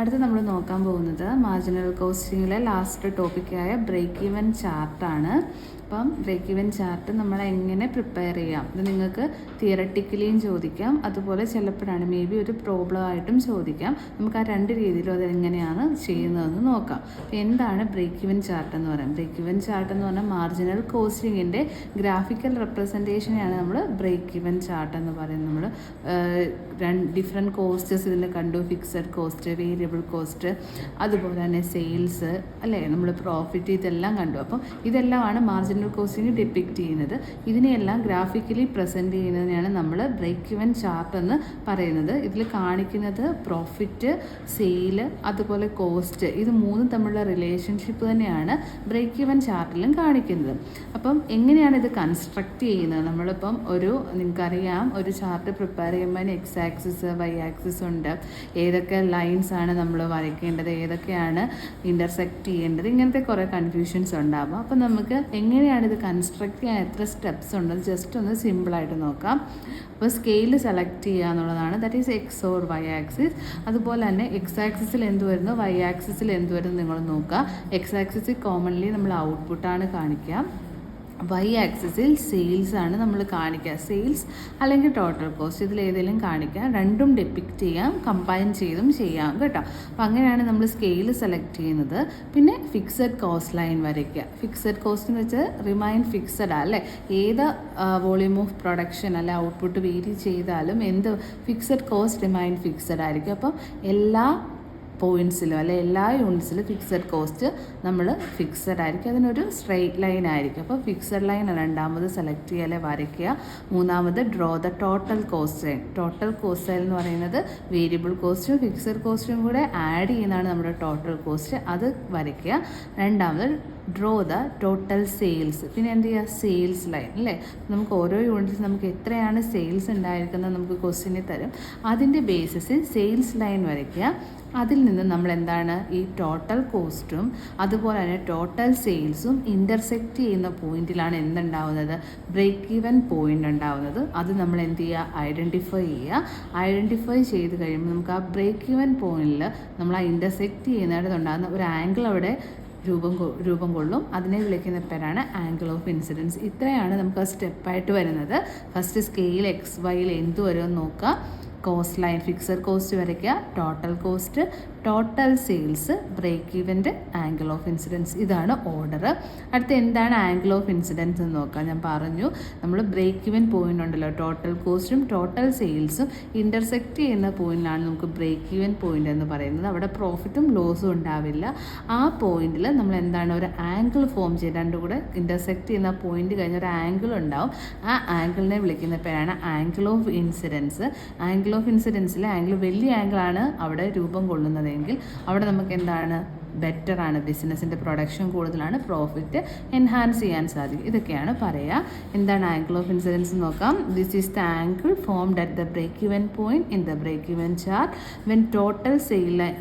അടുത്ത് നമ്മൾ നോക്കാൻ പോകുന്നത് മാർജിനൽ കോസ്റ്റിങ്ങിലെ ലാസ്റ്റ് ടോപ്പിക്കായ ബ്രേക്ക് ഈവൻ ചാർട്ടാണ്. അപ്പം ബ്രേക്ക് ഈവൻ ചാർട്ട് നമ്മൾ എങ്ങനെ പ്രിപ്പയർ ചെയ്യാം, ഇത് നിങ്ങൾക്ക് തിയറട്ടിക്കലിയും ചോദിക്കാം, അതുപോലെ ചിലപ്പോഴാണ് മേ ബി ഒരു പ്രോബ്ലം ആയിട്ടും ചോദിക്കാം. നമുക്ക് ആ രണ്ട് രീതിയിലും അത് എങ്ങനെയാണ് ചെയ്യുന്നതെന്ന് നോക്കാം. അപ്പോൾ എന്താണ് ബ്രേക്ക് ഈവൻ ചാർട്ട് എന്ന് പറയുന്നത്? ബ്രേക്ക് ഈവൻ ചാർട്ട് എന്ന് പറഞ്ഞാൽ മാർജിനൽ കോസ്റ്റിങ്ങിൻ്റെ ഗ്രാഫിക്കൽ റെപ്രസെൻറ്റേഷനെയാണ് നമ്മൾ ബ്രേക്ക് ഈവൻ ചാർട്ട് എന്ന് പറയുന്നത്. നമ്മൾ ഡിഫറെൻറ്റ് കോസ്റ്റസ് ഇതിൽ കണ്ടു, ഫിക്സഡ് കോസ്റ്റ്, വേരിയബിൾ കോസ്റ്റ്, അതുപോലെ തന്നെ സെയിൽസ് അല്ലേ, നമ്മൾ പ്രോഫിറ്റ്, ഇതെല്ലാം കണ്ടു. അപ്പം ഇതെല്ലാമാണ് മാർജിനൽ കോസ്റ്റിംഗ് ഡിപ്പിക്റ്റ് ചെയ്യുന്നത്. ഇതിനെയെല്ലാം ഗ്രാഫിക്കലി പ്രസൻറ്റ് ചെയ്യുന്നതിനാണ് നമ്മൾ ബ്രേക്ക് ഈവൻ ചാർട്ട് എന്ന് പറയുന്നത്. ഇതിൽ കാണിക്കുന്നത് പ്രോഫിറ്റ്, സെയില്, അതുപോലെ കോസ്റ്റ്, ഇത് മൂന്നും തമ്മിലുള്ള റിലേഷൻഷിപ്പ് തന്നെയാണ് ബ്രേക്ക് ഈവൻ ചാർട്ടിലും കാണിക്കുന്നത്. അപ്പം എങ്ങനെയാണ് ഇത് കൺസ്ട്രക്റ്റ് ചെയ്യുന്നത്? നമ്മളിപ്പം നിങ്ങൾക്കറിയാം, ഒരു ചാർട്ട് പ്രിപ്പയർ ചെയ്യുമ്പോൾ അതിന് എക്സ് ആക്സിസ്, വൈ ആക്സിസ് ഉണ്ട്, ഏതൊക്കെ ലൈൻസ് ആണ് നമ്മൾ വരയ്ക്കേണ്ടത്, ഏതൊക്കെയാണ് ഇൻ്റർസെക്റ്റ് ചെയ്യേണ്ടത്, ഇങ്ങനത്തെ കുറേ കൺഫ്യൂഷൻസ് ഉണ്ടാകും. അപ്പം നമുക്ക് എങ്ങനെയാണ് ഇത് കൺസ്ട്രക്റ്റ് ചെയ്യാൻ എത്ര സ്റ്റെപ്സ് ഉണ്ട് ജസ്റ്റ് ഒന്ന് സിമ്പിളായിട്ട് നോക്കാം. അപ്പോൾ സ്കെയിൽ സെലക്ട് ചെയ്യുക എന്നുള്ളതാണ്, that is X or Y axis. അതുപോലെ തന്നെ എക്സ് ആക്സിസിൽ എന്ത് വരുന്നു, വൈ ആക്സിസിൽ എന്ത് വരുന്നു നിങ്ങൾ നോക്കുക. എക്സ് ആക്സിസിൽ കോമൺലി നമ്മൾ ഔട്ട്പുട്ടാണ് കാണിക്കുക, വൈ ആക്സിസിൽ സെയിൽസ് ആണ് നമ്മൾ കാണിക്കുക, സെയിൽസ് അല്ലെങ്കിൽ ടോട്ടൽ കോസ്റ്റ്, ഇതിൽ ഏതെങ്കിലും കാണിക്കുക. രണ്ടും ഡെപ്പിക്റ്റ് ചെയ്യാം, കമ്പൈൻ ചെയ്തും ചെയ്യാം കേട്ടോ. അപ്പോൾ അങ്ങനെയാണ് നമ്മൾ സ്കെയിൽ സെലക്ട് ചെയ്യുന്നത്. പിന്നെ ഫിക്സഡ് കോസ്റ്റ് ലൈൻ വരയ്ക്കുക. ഫിക്സഡ് കോസ്റ്റ് എന്ന് വെച്ചാൽ റിമൈൻ ഫിക്സഡ് അല്ലേ, ഏത് വോളിയൂം ഓഫ് പ്രൊഡക്ഷൻ അല്ലെ ഔട്ട്പുട്ട് വേരി ചെയ്താലും ഫിക്സഡ് കോസ്റ്റ് റിമൈൻ ഫിക്സഡ് ആയിരിക്കും. അപ്പം എല്ലാ പോയിൻറ്റ്സിലും അല്ലെ എല്ലാ യൂണിറ്റ്സിലും ഫിക്സഡ് കോസ്റ്റ് നമ്മൾ ഫിക്സഡ് ആയിരിക്കും, അതിനൊരു സ്ട്രെയിറ്റ് ലൈൻ ആയിരിക്കും. അപ്പോൾ ഫിക്സഡ് ലൈൻ രണ്ടാമത് സെലക്ട് ചെയ്യുക അല്ലെ വരയ്ക്കുക. മൂന്നാമത് draw the total cost line. Total cost line എന്ന് പറയുന്നത് വേരിയബിൾ കോസ്റ്റും ഫിക്സഡ് കോസ്റ്റും കൂടെ ആഡ് ചെയ്യുന്നതാണ് നമ്മുടെ ടോട്ടൽ കോസ്റ്റ്, അത് വരയ്ക്കുക. രണ്ടാമത് ഡ്രോ ദ ടോട്ടൽ സെയിൽസ്. പിന്നെ എന്ത് ചെയ്യുക, സെയിൽസ് ലൈൻ അല്ലേ, നമുക്ക് ഓരോ യൂണിറ്റ്സ് നമുക്ക് എത്രയാണ് സെയിൽസ് ഉണ്ടായിരിക്കുന്നത് നമുക്ക് ക്വസ്റ്റ്യനിൽ തരും, അതിൻ്റെ ബേസിസിൽ സെയിൽസ് ലൈൻ വരയ്ക്കുക. അതിൽ നിന്ന് നമ്മൾ എന്താണ് ഈ ടോട്ടൽ കോസ്റ്റും അതുപോലെ തന്നെ ടോട്ടൽ സെയിൽസും ഇൻ്റർസെക്റ്റ് ചെയ്യുന്ന പോയിന്റിലാണ് എന്തുണ്ടാവുന്നത്, ബ്രേക്ക് ഈവൻ പോയിന്റ് ഉണ്ടാവുന്നത്. അത് നമ്മൾ എന്ത് ചെയ്യുക, ഐഡൻറ്റിഫൈ ചെയ്യുക. ഐഡൻറ്റിഫൈ ചെയ്ത് കഴിയുമ്പോൾ നമുക്ക് ആ ബ്രേക്ക് ഈവൻ പോയിന്റിൽ നമ്മൾ ആ ഇൻ്റർസെക്റ്റ് ചെയ്യുന്നതിനുണ്ടാകുന്ന ഒരു ആംഗിൾ അവിടെ രൂപം കൊള്ളും. അതിനെ വിളിക്കുന്ന പേരാണ് ആംഗിൾ ഓഫ് ഇൻസിഡൻസ്. ഇത്രയാണ് നമുക്ക് ആ സ്റ്റെപ്പായിട്ട് വരുന്നത്. ഫസ്റ്റ് സ്കെയിൽ എക്സ് വൈയിൽ എന്ത് വരുമെന്ന് നോക്കുക. കോസ്റ്റ് ലൈൻ, ഫിക്സഡ് കോസ്റ്റ് വരയ്ക്കുക, total cost, total sales, break ഈവൻ്റെ ആംഗിൾ ഓഫ് ഇൻസിഡൻസ്. ഇതാണ് ഓർഡർ. അടുത്ത എന്താണ് ആംഗിൾ ഓഫ് ഇൻസിഡൻസ് എന്ന് നോക്കാം. ഞാൻ പറഞ്ഞു, നമ്മൾ ബ്രേക്ക് ഈവൻ പോയിന്റ് ഉണ്ടല്ലോ, ടോട്ടൽ കോസ്റ്റും ടോട്ടൽ സെയിൽസും ഇൻ്റർസെക്റ്റ് ചെയ്യുന്ന പോയിന്റിലാണ് നമുക്ക് ബ്രേക്ക് ഈവൻ പോയിന്റ് എന്ന് പറയുന്നത്. അവിടെ പ്രോഫിറ്റും ലോസും ഉണ്ടാവില്ല. ആ പോയിന്റിൽ നമ്മൾ എന്താണ് ഒരു ആംഗിൾ ഫോം ചെയ്ത് രണ്ടും കൂടെ ഇൻ്റർസെക്റ്റ് ചെയ്യുന്ന പോയിന്റ് കഴിഞ്ഞ ഒരു ആംഗിൾ ഉണ്ടാവും. ആ ആംഗിളിനെ വിളിക്കുന്ന പേരാണ് angle of incidence. Angle of ഇൻസിഡൻസിൽ ആംഗിൾ വലിയ ആംഗിളാണ് അവിടെ രൂപം കൊള്ളുന്നതെങ്കിൽ അവിടെ നമുക്ക് എന്താണ് ബെറ്ററാണ്, ബിസിനസ്സിൻ്റെ പ്രൊഡക്ഷൻ കൂടുതലാണ്, പ്രോഫിറ്റ് എൻഹാൻസ് ചെയ്യാൻ സാധിക്കും. ഇതൊക്കെയാണ് പറയുക. എന്താണ് ആംഗിൾ ഓഫ് ഇൻസിഡൻസ് നോക്കാം. This is the angle formed at the break even point in the break even chart when total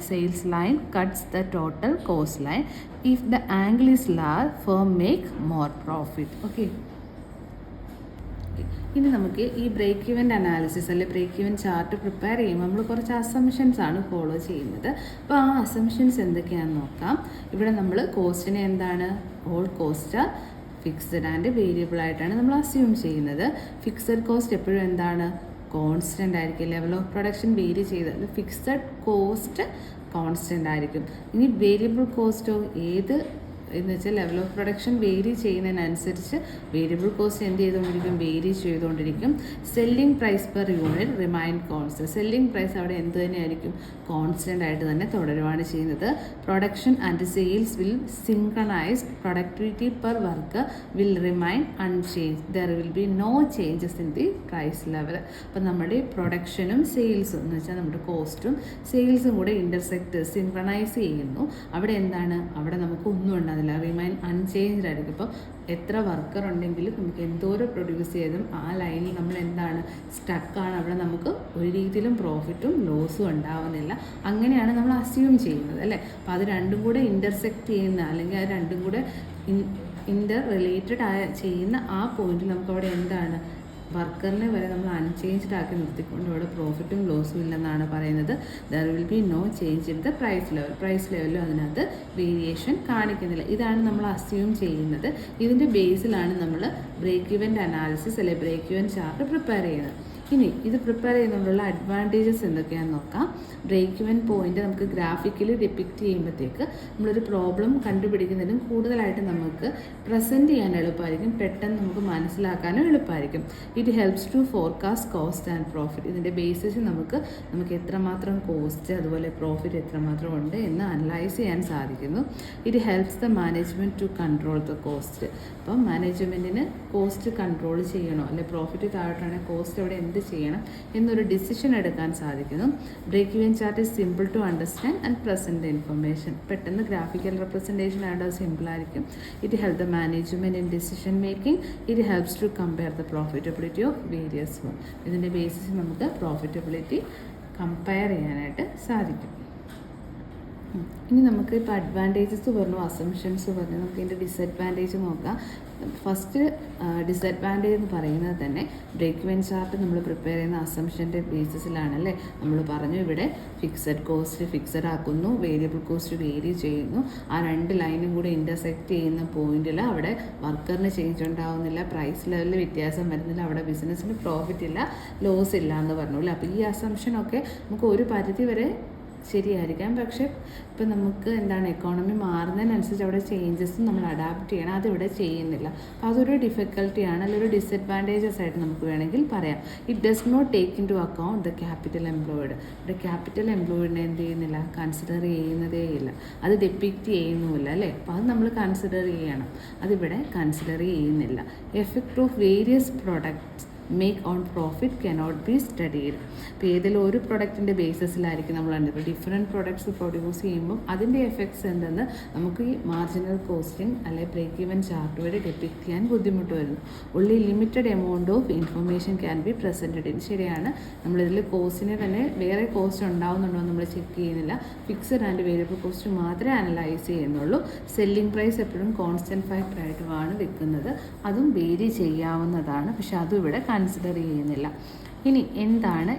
sales line cuts the total cost line. If the angle is large firm make more profit. Okay, ഇനി നമുക്ക് ഈ break even analysis അല്ലെ break even chart prepare ചെയ്യുമ്പോൾ നമ്മൾ കുറച്ച് assumptions ആണ് follow ചെയ്യുന്നത്. അപ്പോൾ ആ അസംഷൻസ് എന്തൊക്കെയാണെന്ന് നോക്കാം. ഇവിടെ നമ്മൾ കോസ്റ്റിനെ എന്താണ്, all cost fixed and variable ആയിട്ടാണ് നമ്മൾ അസ്യൂം ചെയ്യുന്നത്. ഫിക്സഡ് കോസ്റ്റ് എപ്പോഴും എന്താണ്, കോൺസ്റ്റൻ്റ് ആയിരിക്കും. ലെവൽ ഓഫ് പ്രൊഡക്ഷൻ വേരി ചെയ്ത് ഫിക്സഡ് കോസ്റ്റ് കോൺസ്റ്റൻ്റ് ആയിരിക്കും. ഇനി വേരിയബിൾ കോസ്റ്റോ ഏത് എന്ന് വെച്ചാൽ ലെവൽ ഓഫ് പ്രൊഡക്ഷൻ വേരി ചെയ്യുന്നതിനനുസരിച്ച് വേരിയബിൾ കോസ്റ്റ് എന്ത് ചെയ്തുകൊണ്ടിരിക്കും, വേരി ചെയ്തുകൊണ്ടിരിക്കും. Selling price per unit remain constant. Selling price അവിടെ എന്ത് തന്നെയായിരിക്കും, കോൺസ്റ്റൻ്റ് ആയിട്ട് തന്നെ തുടരുകയാണ് ചെയ്യുന്നത്. Production and sales will synchronise. Productivity per work will remain unchange. There will be no changes in the price level. അപ്പം നമ്മുടെ പ്രൊഡക്ഷനും സെയിൽസും എന്ന് വെച്ചാൽ നമ്മുടെ കോസ്റ്റും സെയിൽസും കൂടെ ഇൻ്റർസെക്റ്റ് സിങ്ക്രണൈസ് ചെയ്യുന്നു. അവിടെ എന്താണ്, അവിടെ നമുക്ക് ഒന്നും ഉണ്ടാകും, റിമൈൻ അൺചേഞ്ച്ഡ് ആയിരിക്കും. ഇപ്പോൾ എത്ര വർക്കർ ഉണ്ടെങ്കിലും നമുക്ക് എന്തോരം പ്രൊഡ്യൂസ് ചെയ്തും ആ ലൈനിൽ നമ്മൾ എന്താണ് സ്റ്റക്കാണ്, അവിടെ നമുക്ക് ഒരു രീതിയിലും പ്രോഫിറ്റും ലോസും ഉണ്ടാവുന്നില്ല. അങ്ങനെയാണ് നമ്മൾ അസ്യൂം ചെയ്യുന്നത് അല്ലേ. അപ്പോൾ അത് രണ്ടും കൂടെ ഇൻ്റർസെക്റ്റ് ചെയ്യുന്ന അല്ലെങ്കിൽ അത് രണ്ടും കൂടെ റിലേറ്റഡ് ചെയ്യുന്ന ആ പോയിന്റിൽ നമുക്ക് അവിടെ എന്താണ് വർക്കറിനെ വരെ നമ്മൾ അൺചേഞ്ച്ഡ് ആക്കി നിർത്തിക്കൊണ്ട് ഇവിടെ പ്രോഫിറ്റും ലോസും ഇല്ലെന്നാണ് പറയുന്നത്. There will be no change in the price ലെവലിലും അതിനകത്ത് വേരിയേഷൻ കാണിക്കുന്നില്ല. ഇതാണ് നമ്മൾ അസ്യൂം ചെയ്യുന്നത്. ഇതിൻ്റെ ബേസിലാണ് നമ്മൾ ബ്രേക്ക് ഇവൻ്റ് അനാലിസിസ് അല്ലെങ്കിൽ ബ്രേക്ക് ഇവൻ ചാർട്ട് പ്രിപ്പയർ ചെയ്യുന്നത്. ഇനി ഇത് പ്രിപ്പയർ ചെയ്യുന്നതിനുള്ള അഡ്വാൻറ്റേജസ് എന്തൊക്കെയാണെന്ന് നോക്കാം. ബ്രേക്ക് ഇവൻ പോയിന്റ് നമുക്ക് ഗ്രാഫിക്കലി ഡിപ്പിക്റ്റ് ചെയ്യുമ്പോഴത്തേക്ക് നമ്മളൊരു പ്രോബ്ലം കണ്ടുപിടിക്കുന്നതിനും കൂടുതലായിട്ട് നമുക്ക് പ്രസൻറ്റ് ചെയ്യാൻ എളുപ്പമായിരിക്കും, പെട്ടെന്ന് നമുക്ക് മനസ്സിലാക്കാനും എളുപ്പമായിരിക്കും. It helps to forecast cost and profit. ഇതിൻ്റെ ബേസിസ് നമുക്ക് എത്രമാത്രം കോസ്റ്റ് അതുപോലെ പ്രോഫിറ്റ് എത്രമാത്രം ഉണ്ട് എന്ന് അനലൈസ് ചെയ്യാൻ സാധിക്കുന്നു. It helps the management to control the cost. അപ്പം മാനേജ്മെൻറ്റിന് കോസ്റ്റ് കൺട്രോൾ ചെയ്യണോ അല്ലെ പ്രോഫിറ്റ് താഴോട്ടാണെങ്കിൽ കോസ്റ്റ് അവിടെ എന്ത് ചെയ്യണം എന്നൊരു ഡിസിഷൻ എടുക്കാൻ സാധിക്കുന്നു. Break even chart is simple to understand and present information. പെട്ടെന്ന് ഗ്രാഫിക്കൽ റെപ്രസെൻറ്റേഷൻ ആയിട്ട് അത് സിമ്പിളായിരിക്കും. It help the management in decision making. It helps to compare the profitability of various firm. ഇതിൻ്റെ ബേസിസ് നമുക്ക് പ്രോഫിറ്റബിലിറ്റി കമ്പയർ ചെയ്യാനായിട്ട് സാധിക്കും. ഇനി നമുക്ക് ഇപ്പോൾ അഡ്വാൻറ്റേജസ് പറഞ്ഞു, അസംഷൻസ് പറഞ്ഞു, നമുക്ക് ഇതിൻ്റെ ഡിസഡ്വാൻറ്റേജ് നോക്കാം. ഫസ്റ്റ് ഡിസഡ്വാൻറ്റേജ് എന്ന് പറയുന്നത് തന്നെ ബ്രേക്ക് ഇവൻ ചാർട്ട് നമ്മൾ പ്രിപ്പയർ ചെയ്യുന്ന അസംഷൻ്റെ ബേസിസിലാണല്ലേ. നമ്മൾ പറഞ്ഞു ഇവിടെ ഫിക്സഡ് കോസ്റ്റ് ഫിക്സഡ് ആക്കുന്നു, വേരിയബിൾ കോസ്റ്റ് വേരി ചെയ്യുന്നു. ആ രണ്ട് ലൈനും കൂടെ ഇൻ്റർസെക്റ്റ് ചെയ്യുന്ന പോയിന്റിൽ അവിടെ വർക്കറിന് ചേഞ്ച് ഉണ്ടാവുന്നില്ല, പ്രൈസ് ലെവലിൽ വ്യത്യാസം വരുന്നില്ല, അവിടെ ബിസിനസ്സിന് പ്രോഫിറ്റ് ഇല്ല, ലോസ് ഇല്ല എന്ന് പറഞ്ഞില്ല. അപ്പോൾ ഈ അസംഷനൊക്കെ നമുക്ക് ഒരു പരിധി വരെ ശരിയായിരിക്കാം. പക്ഷേ ഇപ്പം നമുക്ക് എക്കോണമി മാറുന്നതിനനുസരിച്ച് അവിടെ ചേഞ്ചസും നമ്മൾ അഡാപ്റ്റ് ചെയ്യണം, അതിവിടെ ചെയ്യുന്നില്ല. അപ്പോൾ അതൊരു ഡിഫിക്കൽട്ടിയാണ്, അല്ലെങ്കിൽ ഒരു ഡിസഡ്വാൻറ്റേജസ് ആയിട്ട് നമുക്ക് വേണമെങ്കിൽ പറയാം. It does not take into account the capital employed. ഇവിടെ ക്യാപിറ്റൽ എംപ്ലോയിഡിനെ എന്ത് ചെയ്യുന്നില്ല, കൺസിഡർ ചെയ്യുന്നതേ ഇല്ല, അത് ഡെപ്പിക്റ്റ് ചെയ്യുന്നുമില്ല അല്ലേ. അപ്പോൾ അത് നമ്മൾ കൺസിഡർ ചെയ്യണം, അതിവിടെ കൺസിഡർ ചെയ്യുന്നില്ല. Effect of various products make on profit cannot be studied. ഇപ്പോൾ ഏതെങ്കിലും ഒരു പ്രൊഡക്റ്റിൻ്റെ ബേസിസിലായിരിക്കും നമ്മൾ ഇപ്പോൾ ഡിഫറെൻറ്റ് പ്രൊഡക്ട്സ് പ്രൊഡ്യൂസ് ചെയ്യുമ്പോൾ അതിൻ്റെ എഫക്ട്സ് എന്തെന്ന് നമുക്ക് ഈ മാർജിനൽ കോസ്റ്റിംഗ് അല്ലെങ്കിൽ ബ്രേക്ക് ഇവൻ ചാർട്ട് വഴി ഡെപ്പിക്റ്റ് ചെയ്യാൻ ബുദ്ധിമുട്ട് വരുന്നു. ഉള്ളി limited amount of information can be presented in. ശരിയാണ്, നമ്മളിതിൽ കോസ്റ്റിനെ തന്നെ വേറെ കോസ്റ്റ് ഉണ്ടാവുന്നുണ്ടോ നമ്മൾ ചെക്ക് ചെയ്യുന്നില്ല, ഫിക്സഡ് ആൻഡ് വേരിയബിൾ കോസ്റ്റ് മാത്രമേ അനലൈസ് ചെയ്യുന്നുള്ളൂ. സെല്ലിംഗ് പ്രൈസ് എപ്പോഴും കോൺസ്റ്റൻറ്റ് ഫാക്ടറായിട്ടുമാണ് വെക്കുന്നത്, അതും വേരി ചെയ്യാവുന്നതാണ്, പക്ഷെ അതും ഇവിടെ കൺസിഡർ ചെയ്യുന്നില്ല. ഇനി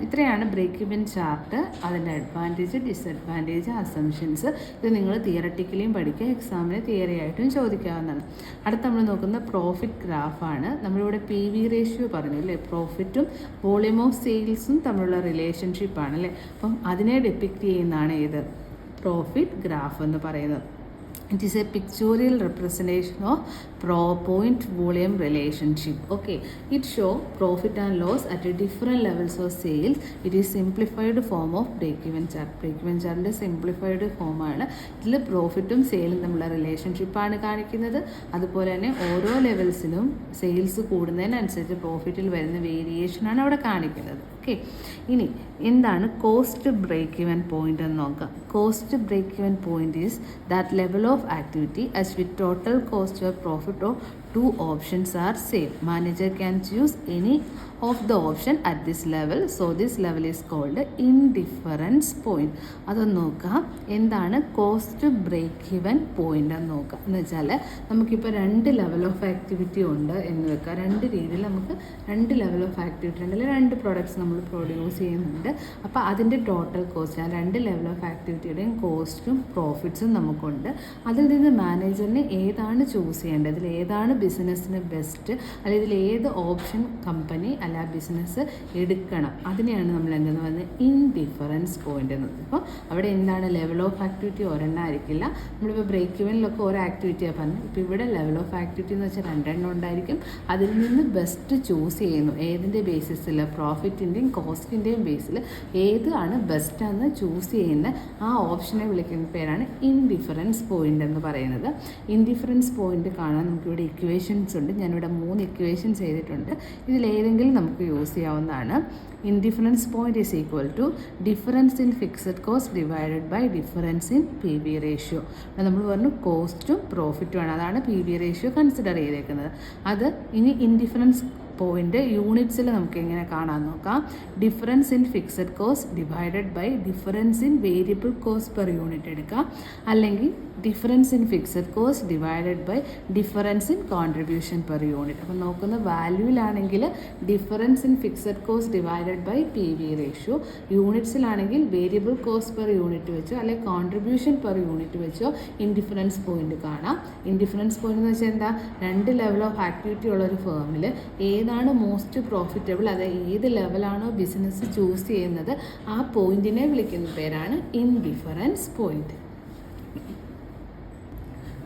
ഇത്രയാണ് ബ്രേക്ക് ഇവൻ ചാർട്ട്, അതിൻ്റെ അഡ്വാൻറ്റേജ് ഡിസഡ്വാൻറ്റേജ് അസംഷൻസ്. ഇത് നിങ്ങൾ തിയറട്ടിക്കലിയും പഠിക്കുക, എക്സാമിന് തിയറി ആയിട്ടും ചോദിക്കാവുന്നതാണ്. അടുത്ത് നമ്മൾ നോക്കുന്ന പ്രോഫിറ്റ് ഗ്രാഫാണ്. നമ്മളിവിടെ PV റേഷ്യോ പറഞ്ഞു അല്ലേ, പ്രോഫിറ്റും വോളിയൂം ഓഫ് സെയിൽസും തമ്മിലുള്ള റിലേഷൻഷിപ്പാണ് അല്ലേ. അപ്പം അതിനെ ഡെപ്പിക്റ്റ് ചെയ്യുന്നതാണ് ഏത് പ്രോഫിറ്റ് ഗ്രാഫ് എന്ന് പറയുന്നത്. It is a pictorial representation of point volume relationship. Okay, it show profit and loss at a different levels of sales. It is simplified form of break-even chart. Break-even chartന്റെ simplified form ആണ്. ഇതിൽ പ്രോഫിറ്റും സെയിലും തമ്മിലുള്ള റിലേഷൻഷിപ്പാണ് കാണിക്കുന്നത്. അതുപോലെ തന്നെ ഓരോ ലെവൽസിലും sales കൂടുന്നതിനനുസരിച്ച് പ്രോഫിറ്റിൽ വരുന്ന വേരിയേഷനാണ് അവിടെ കാണിക്കുന്നത്. ഓക്കെ, ഇനി കോസ്റ്റ് ബ്രേക്ക് ഇവൻ പോയിന്റ് എന്ന് നോക്കാം. Cost break even point is that level of activity as with total cost or profit of two options are same. Manager can choose any of the option at this level, so this level is called indifference point. അതൊന്ന് നോക്കാം, cost break even point എന്ന് നോക്കാം. എന്ന് വെച്ചാൽ നമുക്കിപ്പോൾ രണ്ട് level of activity ഉണ്ട് എന്ന് വെക്കാം. രണ്ട് രീതിയിൽ നമുക്ക് രണ്ട് ലെവൽ ഓഫ് ആക്ടിവിറ്റി ഉണ്ടല്ലോ, രണ്ട് പ്രോഡക്ട്സ് നമ്മൾ പ്രൊഡ്യൂസ് ചെയ്യുന്നുണ്ട്. അപ്പോൾ അതിൻ്റെ ടോട്ടൽ കോസ്റ്റ്, ആ രണ്ട് ലെവൽ ഓഫ് ആക്ടിവിറ്റിയുടെയും കോസ്റ്റും പ്രോഫിറ്റ്സും നമുക്കുണ്ട്. അതിൽ നിന്ന് മാനേജറിന് ഏതാണ് ചൂസ് ചെയ്യേണ്ടത്, ഇതിൽ ഏതാണ് ബിസിനസ്സിന് ബെസ്റ്റ്, അല്ലെങ്കിൽ ഇതിൽ ഏത് ഓപ്ഷൻ കമ്പനി അല്ല ബിസിനസ് എടുക്കണം, അതിനെയാണ് നമ്മൾ എന്തെന്ന് പറയുന്നത് ഇൻഡിഫറൻസ് പോയിന്റ് എന്നത്. അപ്പോൾ അവിടെ ലെവൽ ഓഫ് ആക്ടിവിറ്റി ഒരെണ്ണമായിരിക്കില്ല. നമ്മളിപ്പോൾ ബ്രേക്ക് ഇവനിലൊക്കെ ഓരോ ആക്ടിവിറ്റിയാണ് പറഞ്ഞത്. ഇപ്പോൾ ഇവിടെ ലെവൽ ഓഫ് ആക്ടിവിറ്റി എന്ന് വെച്ചാൽ രണ്ടെണ്ണം ഉണ്ടായിരിക്കും. അതിൽ നിന്ന് ബെസ്റ്റ് ചൂസ് ചെയ്യുന്നു. ഏതിൻ്റെ ബേസിസിൽ, പ്രോഫിറ്റിൻ്റെയും കോസ്റ്റിൻ്റെയും ബേസിൽ ഏതാണ് ബെസ്റ്റാന്ന് ചൂസ് ചെയ്യുന്ന ആ ഓപ്ഷനെ വിളിക്കുന്ന പേരാണ് ഇൻഡിഫറൻസ് പോയിന്റ് എന്ന് പറയുന്നത്. ഇൻഡിഫറൻസ് പോയിന്റ് കാണാൻ നമുക്കിവിടെ ഇക്വേഷൻസ് ഉണ്ട്. ഞാനിവിടെ 3 ഇക്വേഷൻസ് ചെയ്തിട്ടുണ്ട്. ഇതിലേതെങ്കിലും നമുക്ക് യൂസ് ചെയ്യാവുന്നതാണ്. Indifference point is equal to difference in fixed cost divided by difference in PV ratio. നമ്മൾ പറഞ്ഞു കോസ്റ്റും പ്രോഫിറ്റുമാണ്, അതാണ് PV റേഷ്യോ കൺസിഡർ ചെയ്തേക്കുന്നത്. അത് ഇനി ഇൻഡിഫറൻസ് പോയിന്റ് യൂണിറ്റ്സിൽ നമുക്ക് എങ്ങനെ കാണാൻ നോക്കാം. Difference in fixed cost divided by difference in variable cost per unit എടുക്കാം, അല്ലെങ്കിൽ difference in fixed cost divided by difference in contribution per unit. അപ്പം നോക്കുന്ന വാല്യൂവിലാണെങ്കിൽ difference in fixed cost divided by P V ratio, യൂണിറ്റ്സിലാണെങ്കിൽ variable cost per unit വെച്ചോ അല്ലെങ്കിൽ contribution per unit വെച്ചോ indifference point കാണാം. ഇൻഡിഫറൻസ് പോയിന്റ് എന്ന് വെച്ചാൽ എന്താ, 2 ലെവൽ ഓഫ് ആക്ടിവിറ്റി ഉള്ള ഒരു ഫേമിൽ ഏതാണ് മോസ്റ്റ് പ്രോഫിറ്റബിൾ, അതായത് ഏത് ലെവലാണോ ബിസിനസ് ചൂസ് ചെയ്യുന്നത് ആ പോയിന്റിനെ വിളിക്കുന്ന പേരാണ് ഇൻഡിഫറൻസ് പോയിന്റ്.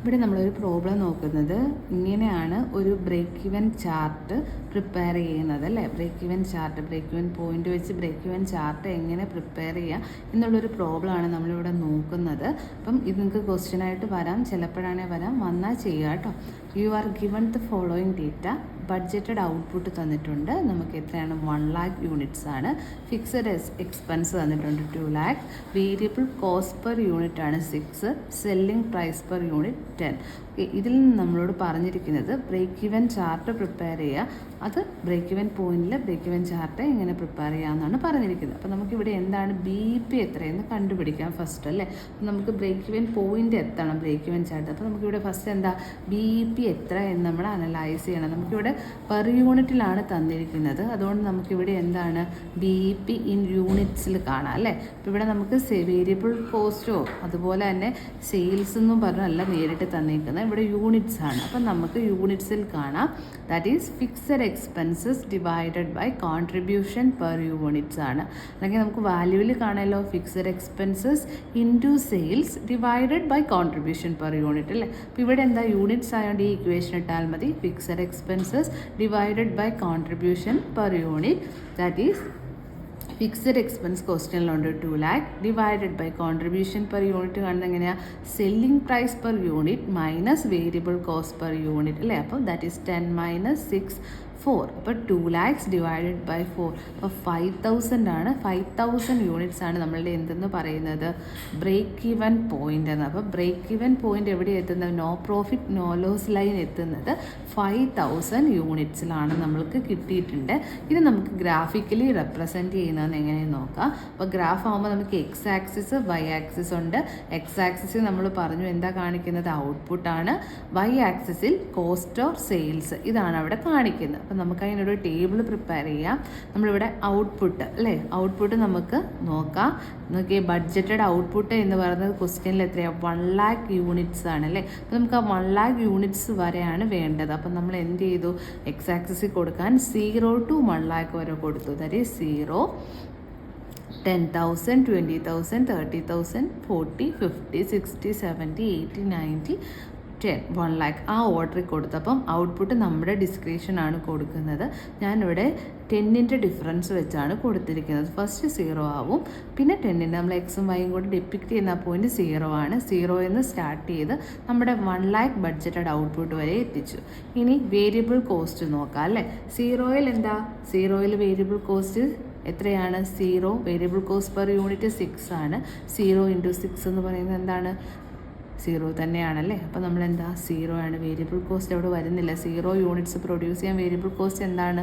ഇവിടെ നമ്മളൊരു പ്രോബ്ലം നോക്കുന്നത് ഇങ്ങനെയാണ് ഒരു ബ്രേക്ക് ഇവൻ ചാർട്ട് പ്രിപ്പയർ ചെയ്യുന്നത് അല്ലേ. Break even chart, break even point വെച്ച് ബ്രേക്ക് ഇവൻ ചാർട്ട് എങ്ങനെ പ്രിപ്പയർ ചെയ്യുക എന്നുള്ളൊരു പ്രോബ്ലമാണ് നമ്മളിവിടെ നോക്കുന്നത്. അപ്പം ഇത് നിങ്ങൾക്ക് ക്വസ്റ്റ്യനായിട്ട് വരാം, ചിലപ്പോഴാണേ വരാം, വന്നാൽ ചെയ്യുക കേട്ടോ. You are given the following data. Budgeted output തന്നിട്ടുണ്ട്, നമുക്ക് എത്രയാണ് 1 lakh യൂണിറ്റ്സ് ആണ്. ഫിക്സഡ് എക്സ്പെൻസ് തന്നിട്ടുണ്ട് 2 lakh. Variable cost per unit ആണ് 6, സെല്ലിംഗ് പ്രൈസ് പെർ യൂണിറ്റ് 10. ഇതിൽ നിന്ന് നമ്മളോട് പറഞ്ഞിരിക്കുന്നത് ബ്രേക്ക് ഇവൻ ചാർട്ട് പ്രിപ്പയർ ചെയ്യുക, അത് ബ്രേക്ക് ഇവൻ പോയിന്റിൽ ബ്രേക്ക് ഇവൻ ചാർട്ട് എങ്ങനെ പ്രിപ്പയർ ചെയ്യാമെന്നാണ് പറഞ്ഞിരിക്കുന്നത്. അപ്പോൾ നമുക്കിവിടെ എന്താണ് ബി പി എത്രയെന്ന് കണ്ടുപിടിക്കാം ഫസ്റ്റ് അല്ലേ. അപ്പോൾ നമുക്ക് ബ്രേക്ക് ഇവൻ പോയിന്റ് എത്തണം ബ്രേക്ക് ഇവൻ ചാർട്ട്. അപ്പോൾ നമുക്കിവിടെ ഫസ്റ്റ് എന്താ ബി പി എത്ര എന്ന് നമ്മൾ അനലൈസ് ചെയ്യണം. നമുക്കിവിടെ പെർ യൂണിറ്റിലാണ് തന്നിരിക്കുന്നത്, അതുകൊണ്ട് നമുക്കിവിടെ എന്താണ് ബി പി ഇൻ യൂണിറ്റ്സിൽ കാണാം അല്ലേ. അപ്പോൾ ഇവിടെ നമുക്ക് വേരിയബിൾ കോസ്റ്റോ അതുപോലെ തന്നെ സെയിൽസ് എന്നും പറഞ്ഞല്ല നേരിട്ട് തന്നിരിക്കുന്നത്, ഇവിടെ യൂണിറ്റ്സ് ആണ്. അപ്പം നമുക്ക് യൂണിറ്റ്സിൽ കാണാം, that is fixed expenses divided by contribution per units ആണ്. അല്ലെങ്കിൽ നമുക്ക് വാല്യൂവിൽ കാണാമല്ലോ, fixed expenses into sales divided by contribution per unit അല്ലേ. അപ്പോൾ ഇവിടെ എന്താ യൂണിറ്റ്സ് ആയതുകൊണ്ട് ഈ ഇക്വേഷൻ ഇട്ടാൽ മതി, fixed expenses divided by contribution per unit, that is fixed expense ക്വസ്റ്റ്യനിലുണ്ട് 2 lakh divided by contribution per unit കാണുന്നത് എങ്ങനെയാണ്, selling price per unit minus variable cost per unit അല്ലേ. അപ്പോൾ ദാറ്റ് ഈസ് 10 - 6 4. അപ്പോൾ 2 lakhs ഡിവൈഡഡ് ബൈ 4, അപ്പോൾ 5000 ആണ്. 5000 units ആണ് നമ്മളുടെ എന്തെന്ന് പറയുന്നത് ബ്രേക്ക് ഇവൻ പോയിന്റ് എന്ന്. അപ്പോൾ ബ്രേക്ക് ഇവൻ പോയിന്റ് എവിടെ എത്തുന്നത്, no profit no loss line എത്തുന്നത് 5000 യൂണിറ്റ്സിലാണ് നമ്മൾക്ക് കിട്ടിയിട്ടുണ്ട്. ഇത് നമുക്ക് ഗ്രാഫിക്കലി റെപ്രസെൻറ്റ് ചെയ്യുന്നതെന്ന് എങ്ങനെയെന്ന് നോക്കാം. അപ്പോൾ ഗ്രാഫ് ആകുമ്പോൾ നമുക്ക് എക്സ് ആക്സിസ് വൈ ആക്സിസ് ഉണ്ട്. എക്സ് ആക്സിസിൽ നമ്മൾ പറഞ്ഞു എന്താ കാണിക്കുന്നത്, ഔട്ട്പുട്ടാണ്. വൈ ആക്സിസിൽ കോസ്റ്റ് ഓർ സെയിൽസ് ഇതാണ് അവിടെ കാണിക്കുന്നത്. അപ്പം നമുക്ക് അതിനൊരു ടേബിൾ പ്രിപ്പയർ ചെയ്യാം. നമ്മളിവിടെ ഔട്ട്പുട്ട് അല്ലേ, ഔട്ട്പുട്ട് നമുക്ക് നോക്കാം. നോക്കിയേ, ബഡ്ജറ്റഡ് ഔട്ട്പുട്ട് എന്ന് പറയുന്നത് ക്വസ്റ്റ്യനിൽ എത്രയാണ് 1 lakh യൂണിറ്റ്സ് ആണ് അല്ലേ. അപ്പോൾ നമുക്ക് ആ 1 lakh യൂണിറ്റ്സ് വരെയാണ് വേണ്ടത്. അപ്പം നമ്മൾ എന്ത് ചെയ്തു, എക്സ് ആക്സിസിൽ കൊടുക്കാൻ 0 to 1 lakh വരെ കൊടുത്തു. ദാറ്റ് ഈസ് 0, 10,000, 20,000, 30,000, 40, 50, 60, 70, 80, 90, 10, 1 lakh ആ ഓർഡറിൽ കൊടുത്തപ്പം ഔട്ട്പുട്ട് നമ്മുടെ ഡിസ്ക്രിപ്ഷനാണ് കൊടുക്കുന്നത്. ഞാനിവിടെ 10ൻ്റെ ഡിഫറൻസ് വെച്ചാണ് കൊടുത്തിരിക്കുന്നത്. ഫസ്റ്റ് 0 ആവും, പിന്നെ 10ൻ്റെ നമ്മൾ എക്സും വൈയും കൂടി ഡിപ്പിക്റ്റ് ചെയ്യുന്ന പോയിന്റ് 0 ആണ്. 0 എന്ന് സ്റ്റാർട്ട് ചെയ്ത് നമ്മുടെ 1 lakh ബഡ്ജറ്റഡ് ഔട്ട്പുട്ട് വരെ എത്തിച്ചു. ഇനി വേരിയബിൾ കോസ്റ്റ് നോക്കാം അല്ലേ. 0യിൽ എന്താ, 0യിൽ വേരിയബിൾ കോസ്റ്റ് എത്രയാണ്, 0 വേരിയബിൾ കോസ്റ്റ് പെർ യൂണിറ്റ് 6 ആണ്. 0 × 6 എന്ന് പറയുന്നത് എന്താണ്, 0 തന്നെയാണല്ലേ. അപ്പോൾ നമ്മൾ എന്താ 0 ആണ്, വേരിയബിൾ കോസ്റ്റ് അവിടെ വരുന്നില്ല. 0 യൂണിറ്റ്സ് പ്രൊഡ്യൂസ് ചെയ്യാൻ വേരിയബിൾ കോസ്റ്റ് എന്താണ്,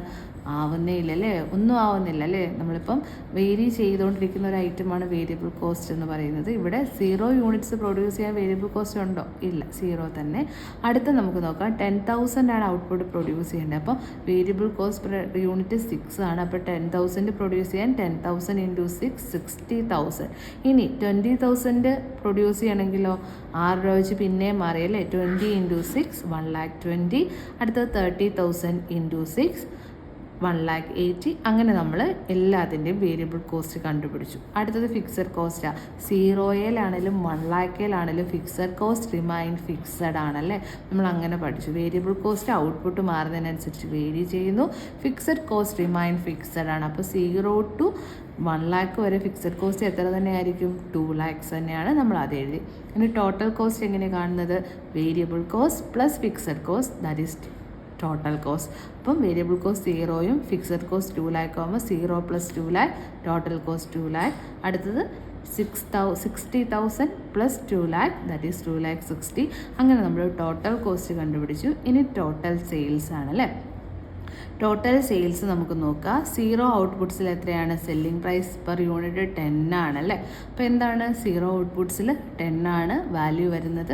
ആവുന്നേ ഇല്ല അല്ലേ, ഒന്നും ആവുന്നില്ല അല്ലേ. നമ്മളിപ്പം വേരി ചെയ്തുകൊണ്ടിരിക്കുന്ന ഒരു ഐറ്റമാണ് വേരിയബിൾ കോസ്റ്റ് എന്ന് പറയുന്നത്. ഇവിടെ 0 യൂണിറ്റ്സ് പ്രൊഡ്യൂസ് ചെയ്യാൻ വേരിയബിൾ കോസ്റ്റ് ഉണ്ടോ, ഇല്ല, 0 തന്നെ. അടുത്ത് നമുക്ക് നോക്കാം, 10,000 ആണ് ഔട്ട്പുട്ട് പ്രൊഡ്യൂസ് ചെയ്യേണ്ടത്. അപ്പം വേരിയബിൾ കോസ്റ്റ് പെർ യൂണിറ്റ് 6 ആണ്. അപ്പോൾ 10,000 പ്രൊഡ്യൂസ് ചെയ്യാൻ 10,000 × 6 60,000. ഇനി 20,000 പ്രൊഡ്യൂസ് ചെയ്യണമെങ്കിലോ 6 രൂപ വെച്ച് പിന്നെയും മാറിയല്ലേ, 20 × 6 1,20,000. അടുത്തത് 30,000 × 6 1,80,000. അങ്ങനെ നമ്മൾ എല്ലാത്തിൻ്റെയും വേരിയബിൾ കോസ്റ്റ് കണ്ടുപിടിച്ചു. അടുത്തത് ഫിക്സഡ് കോസ്റ്റാണ്. 0യിലാണെങ്കിലും 1 lakhiലാണെങ്കിലും ഫിക്സഡ് കോസ്റ്റ് റിമൈൻ ഫിക്സഡ് ആണല്ലേ. നമ്മൾ അങ്ങനെ പഠിച്ചു. വേരിയബിൾ കോസ്റ്റ് ഔട്ട്പുട്ട് മാറുന്നതിനനുസരിച്ച് വേരി ചെയ്യുന്നു. ഫിക്സഡ് കോസ്റ്റ് റിമൈൻ ഫിക്സഡ് ആണ്. അപ്പോൾ 0 to 1 lakh വരെ ഫിക്സഡ് കോസ്റ്റ് എത്ര തന്നെയായിരിക്കും, 2 lakhs തന്നെയാണ്. നമ്മൾ അത് എഴുതി. ഇനി ടോട്ടൽ കോസ്റ്റ് എങ്ങനെയാണ് കാണുന്നത്, variable cost plus fixed cost, that is total cost. അപ്പം വേരിയബിൾ കോസ്റ്റ് 0യും ഫിക്സഡ് കോസ്റ്റ് 2 lakh ആകുമ്പോൾ 0 + 2 lakh, ടോട്ടൽ കോസ്റ്റ് 2 lakh. അടുത്തത് 60,000 + 2 lakh, ദാറ്റ് ഈസ് 2,60,000. അങ്ങനെ നമ്മൾ ടോട്ടൽ കോസ്റ്റ് കണ്ടുപിടിച്ചു. ഇനി ടോട്ടൽ സെയിൽസ് ആണല്ലേ. ടോട്ടൽ സെയിൽസ് നമുക്ക് നോക്കാം. സീറോ ഔട്ട്പുട്ട്സിൽ എത്രയാണ്? സെല്ലിംഗ് പ്രൈസ് പെർ യൂണിറ്റ് 10 ആണ് അല്ലേ. അപ്പോൾ എന്താണ് സീറോ ഔട്ട്പുട്ട്സിൽ 10 ആണ് വാല്യൂ വരുന്നത്.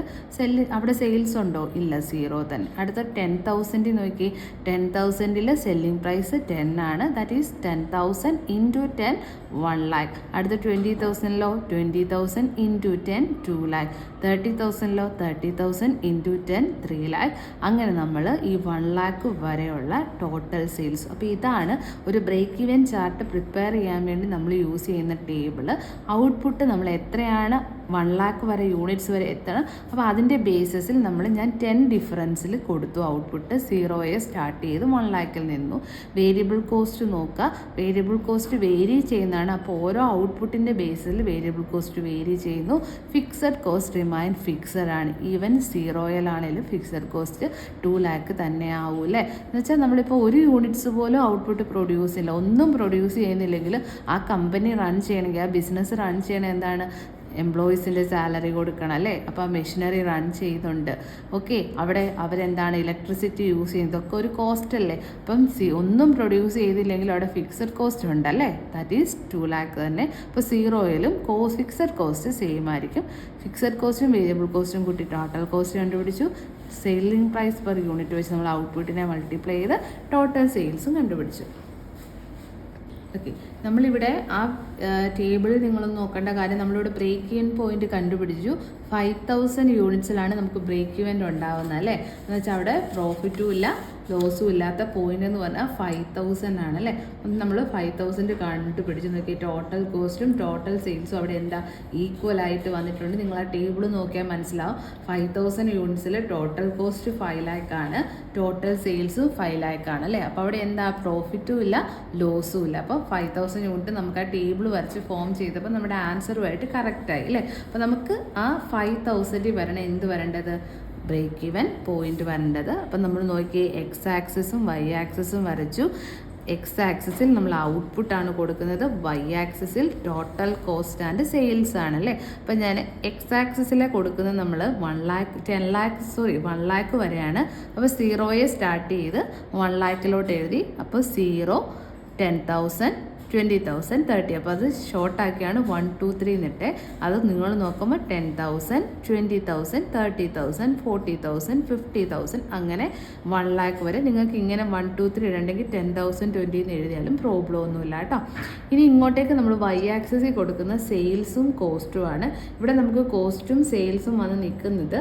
അവിടെ സെയിൽസ് ഉണ്ടോ? ഇല്ല, സീറോ തന്നെ. അടുത്ത 10,000 നോക്കി. 10,000 സെല്ലിംഗ് പ്രൈസ് 10 ആണ്. That is 10,000 into 10 1 lakh. അടുത്ത 20,000 20,000 ഇൻറ്റു 10 2 lakh. 30,000 30,000 into 10 3 lakh. അങ്ങനെ നമ്മൾ ഈ 1 lakh വരെയുള്ള ടോട്ടൽ സെയിൽസ്. അപ്പോൾ ഇതാണ് ഒരു ബ്രേക്ക് ഈവൻ ചാർട്ട് പ്രിപ്പയർ ചെയ്യാൻ വേണ്ടി നമ്മൾ യൂസ് ചെയ്യുന്ന ടേബിൾ. ഔട്ട്പുട്ട് നമ്മൾ എത്രയാണ് 1 lakh വരെ യൂണിറ്റ്സ് വരെ എത്തണം. അപ്പോൾ അതിൻ്റെ ബേസിസിൽ ഞാൻ 10 ഡിഫറൻസിൽ കൊടുത്തു ഔട്ട്പുട്ട്. 0 സ്റ്റാർട്ട് ചെയ്ത് 1 lakh നിന്നു. വേരിയബിൾ കോസ്റ്റ് നോക്കുക. വേരിയബിൾ കോസ്റ്റ് വേരി ചെയ്യുന്നതാണ്. അപ്പോൾ ഓരോ ഔട്ട്പുട്ടിൻ്റെ ബേസിൽ വേരിയബിൾ കോസ്റ്റ് വേരി ചെയ്യുന്നു. ഫിക്സഡ് കോസ്റ്റ് റിമൈൻ ഫിക്സഡ് ആണ്. ഈവൻ 0 ഫിക്സഡ് കോസ്റ്റ് 2 lakh തന്നെ ആവും അല്ലേ. എന്ന് വെച്ചാൽ നമ്മളിപ്പോൾ ഒരു യൂണിറ്റ്സ് പോലും ഔട്ട്പുട്ട് പ്രൊഡ്യൂസ് ചെയ്യില്ല, ഒന്നും പ്രൊഡ്യൂസ് ചെയ്യുന്നില്ലെങ്കിൽ ആ കമ്പനി റൺ ചെയ്യണമെങ്കിൽ, ആ ബിസിനസ് റൺ ചെയ്യണത് എന്താണ്? എംപ്ലോയീസിൻ്റെ സാലറി കൊടുക്കണം അല്ലേ. അപ്പോൾ ആ മെഷീനറി റൺ ചെയ്യുന്നുണ്ട്. ഓക്കെ, അവിടെ അവരെന്താണ് ഇലക്ട്രിസിറ്റി യൂസ് ചെയ്യുന്നത്, ഇതൊക്കെ ഒരു കോസ്റ്റ് അല്ലേ. അപ്പം ഒന്നും പ്രൊഡ്യൂസ് ചെയ്തില്ലെങ്കിൽ അവിടെ ഫിക്സഡ് കോസ്റ്റ് ഉണ്ടല്ലേ. ദാറ്റ് ഈസ് 2 lakh തന്നെ. അപ്പോൾ 0 ഫിക്സഡ് കോസ്റ്റ് സെയിം ആയിരിക്കും. ഫിക്സഡ് കോസ്റ്റും വേരിയബിൾ കോസ്റ്റും കൂട്ടി ടോട്ടൽ കോസ്റ്റ് കണ്ടുപിടിച്ചു. സെയിലിംഗ് പ്രൈസ് പെർ യൂണിറ്റ് വെച്ച് നമ്മൾ ഔട്ട്പുട്ടിനെ മൾട്ടിപ്ലൈ ചെയ്ത് ടോട്ടൽ സെയിൽസും കണ്ടുപിടിച്ചു. ഓക്കെ, നമ്മളിവിടെ ആ ടേബിളിൽ നിങ്ങളൊന്ന് നോക്കേണ്ട കാര്യം, നമ്മളിവിടെ ബ്രേക്ക് ഈവൻ പോയിന്റ് കണ്ടുപിടിച്ചു. 5,000 യൂണിറ്റ്സിലാണ് നമുക്ക് ബ്രേക്ക് ഈവൻ ഉണ്ടാവുന്നത് അല്ലേ. എന്ന് വെച്ചാൽ അവിടെ പ്രോഫിറ്റും ഇല്ല ലോസും ഇല്ലാത്ത പോയിന്റ് എന്ന് പറഞ്ഞാൽ 5,000 ആണ് അല്ലേ. നമ്മൾ 5,000 കണ്ടുപിടിച്ച് നോക്കി. ടോട്ടൽ കോസ്റ്റും ടോട്ടൽ സെയിൽസും അവിടെ എന്താ ഈക്വൽ ആയിട്ട് വന്നിട്ടുണ്ട്. നിങ്ങൾ ആ ടേബിൾ നോക്കിയാൽ മനസ്സിലാവും. 5,000 യൂണിറ്റ്സിൽ ടോട്ടൽ കോസ്റ്റ് 5 lakh ആണ്, ടോട്ടൽ സെയിൽസും 5 lakh ആണ് അല്ലേ. അപ്പോൾ അവിടെ എന്താ പ്രോഫിറ്റും ഇല്ല ലോസും ഇല്ല. അപ്പോൾ 5,000 യൂണിറ്റ് നമുക്ക് ആ ടേബിൾ വരച്ച് ഫോം ചെയ്തപ്പോൾ നമ്മുടെ ആൻസറുമായിട്ട് കറക്റ്റായി അല്ലേ. അപ്പോൾ നമുക്ക് ആ 5,000 വരണം എന്ത് വരേണ്ടത്? ബ്രേക്ക് ഈവൻ പോയിന്റ് വരേണ്ടത്. അപ്പം നമ്മൾ നോക്കി എക്സ് ആക്സിസും വൈ ആക്സിസും വരച്ചു. എക്സ് ആക്സിസിൽ നമ്മൾ ഔട്ട്പുട്ടാണ് കൊടുക്കുന്നത്, വൈ ആക്സിസിൽ ടോട്ടൽ കോസ്റ്റ് ആൻഡ് സെയിൽസ് ആണ് അല്ലേ. അപ്പം ഞാൻ എക്സ് ആക്സിസിലെ കൊടുക്കുന്നത് നമ്മൾ 1 lakh വരെയാണ്. അപ്പോൾ 0 സ്റ്റാർട്ട് ചെയ്ത് 1 lakh എഴുതി. അപ്പോൾ 0 10,000 20,000 30. അപ്പോൾ അത് ഷോർട്ടാക്കിയാണ് 1 2 3 എന്നിട്ട്. അത് നിങ്ങൾ നോക്കുമ്പോൾ 10,000 20,000 30,000 40,000 50,000 അങ്ങനെ 1 lakh വരെ. നിങ്ങൾക്ക് ഇങ്ങനെ 1 2 3 ഇടണ്ടെങ്കിൽ 10,000 20 എന്ന് എഴുതിയാലും പ്രോബ്ലം ഒന്നുമില്ല കേട്ടോ. ഇനി ഇങ്ങോട്ടേക്ക് നമ്മൾ വൈ ആക്സിസിൽ കൊടുക്കുന്ന സെയിൽസും കോസ്റ്റുമാണ്. ഇവിടെ നമുക്ക് കോസ്റ്റും സെയിൽസും വന്ന് നിൽക്കുന്നത്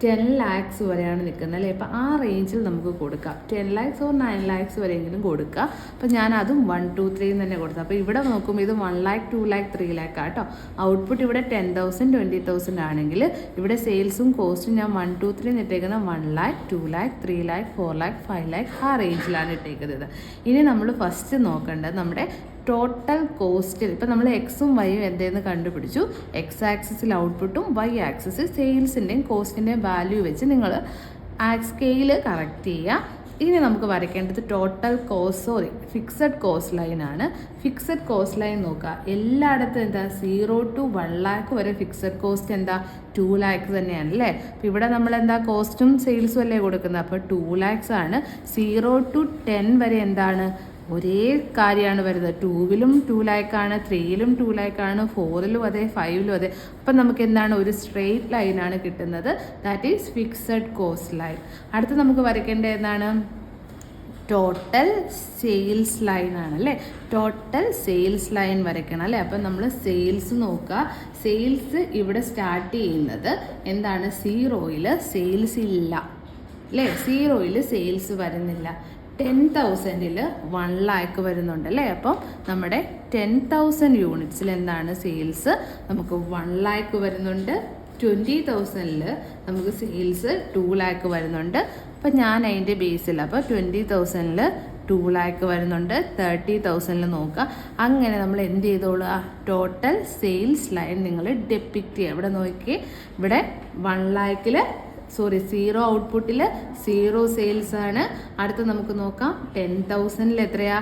10 lakhs വരെയാണ് നിൽക്കുന്നത് അല്ലേ. അപ്പോൾ ആ റേഞ്ചിൽ നമുക്ക് കൊടുക്കാം. 10 lakhs or 9 lakhs വരെയെങ്കിലും കൊടുക്കുക. അപ്പോൾ ഞാനതും 1 2 3 തന്നെ കൊടുത്തു. അപ്പോൾ ഇവിടെ നോക്കുമ്പോൾ ഇത് 1 lakh 2 lakh 3 lakh കേട്ടോ. ഔട്ട്പുട്ട് ഇവിടെ 10,000 20,000 ആണെങ്കിൽ ഇവിടെ സെയിൽസും കോസ്റ്റും ഞാൻ 1 2 3 ഇട്ടേക്കുന്നത് 1 lakh 2 lakh 3 lakh 4 lakh 5 lakh ആ റേഞ്ചിലാണ് ഇട്ടേക്കുന്നത്. ഇനി നമ്മൾ ഫസ്റ്റ് നോക്കേണ്ടത് നമ്മുടെ ടോട്ടൽ കോസ്റ്റിൽ. ഇപ്പം നമ്മൾ എക്സും വൈയും എന്തെന്ന് കണ്ടുപിടിച്ചു. എക്സ് ആക്സിസിൽ ഔട്ട്പുട്ടും വൈ ആക്സിസിൽ സെയിൽസിൻ്റെയും കോസ്റ്റിൻ്റെയും വാല്യൂ വെച്ച് നിങ്ങൾ സ്കെയിൽ കറക്റ്റ് ചെയ്യുക. ഇനി നമുക്ക് വരയ്ക്കേണ്ടത് ടോട്ടൽ കോസ്റ്റ് ഫിക്സഡ് കോസ്റ്റ് ലൈനാണ്. ഫിക്സഡ് കോസ്റ്റ് ലൈൻ നോക്കുക. എല്ലായിടത്തും എന്താ 0 to 1 lakh വരെ ഫിക്സഡ് കോസ്റ്റ് എന്താ 2 lakhs തന്നെയാണ് അല്ലേ. അപ്പോൾ ഇവിടെ നമ്മൾ എന്താ കോസ്റ്റും സെയിൽസും അല്ലേ കൊടുക്കുന്നത്. അപ്പോൾ 2 lakhs ആണ്. 0 to 10 വരെ എന്താണ് ഒരേ കാര്യമാണ് വരുന്നത്. 2 2 lakh ആണ്, 3 2 lakh ആണ്, 4 അതെ, 5 അതെ. അപ്പം നമുക്ക് എന്താണ് ഒരു സ്ട്രെയിറ്റ് ലൈനാണ് കിട്ടുന്നത്. That is fixed cost line. അടുത്ത് നമുക്ക് വരയ്ക്കേണ്ടത് എന്താണ്? ടോട്ടൽ സെയിൽസ് ലൈൻ ആണ് അല്ലേ. ടോട്ടൽ സെയിൽസ് ലൈൻ വരയ്ക്കണം അല്ലേ. അപ്പം നമ്മൾ സെയിൽസ് നോക്കുക. സെയിൽസ് ഇവിടെ സ്റ്റാർട്ട് ചെയ്യുന്നത് എന്താണ്? 0 സെയിൽസ് ഇല്ല അല്ലേ. 0 സെയിൽസ് വരുന്നില്ല. 10,000 1 lakh വരുന്നുണ്ട് അല്ലേ. അപ്പം നമ്മുടെ 10,000 യൂണിറ്റ്സിൽ എന്താണ് സെയിൽസ്? നമുക്ക് 1 lakh വരുന്നുണ്ട്. 20,000 നമുക്ക് സെയിൽസ് 2 lakh വരുന്നുണ്ട്. അപ്പം ഞാൻ അതിൻ്റെ ബേസിൽ അപ്പോൾ 20,000 2 lakh വരുന്നുണ്ട്. 30,000 നോക്കുക. അങ്ങനെ നമ്മൾ എന്ത് ചെയ്തോളുക? ടോട്ടൽ സെയിൽസ് ലൈൻ നിങ്ങൾ ഡെപ്പിക്റ്റ് ചെയ്യുക. ഇവിടെ നോക്കി, ഇവിടെ 1 lakh സീറോ ഔട്ട്പുട്ടിൽ 0 സെയിൽസ് ആണ്. അടുത്ത് നമുക്ക് നോക്കാം 10,000 എത്രയാ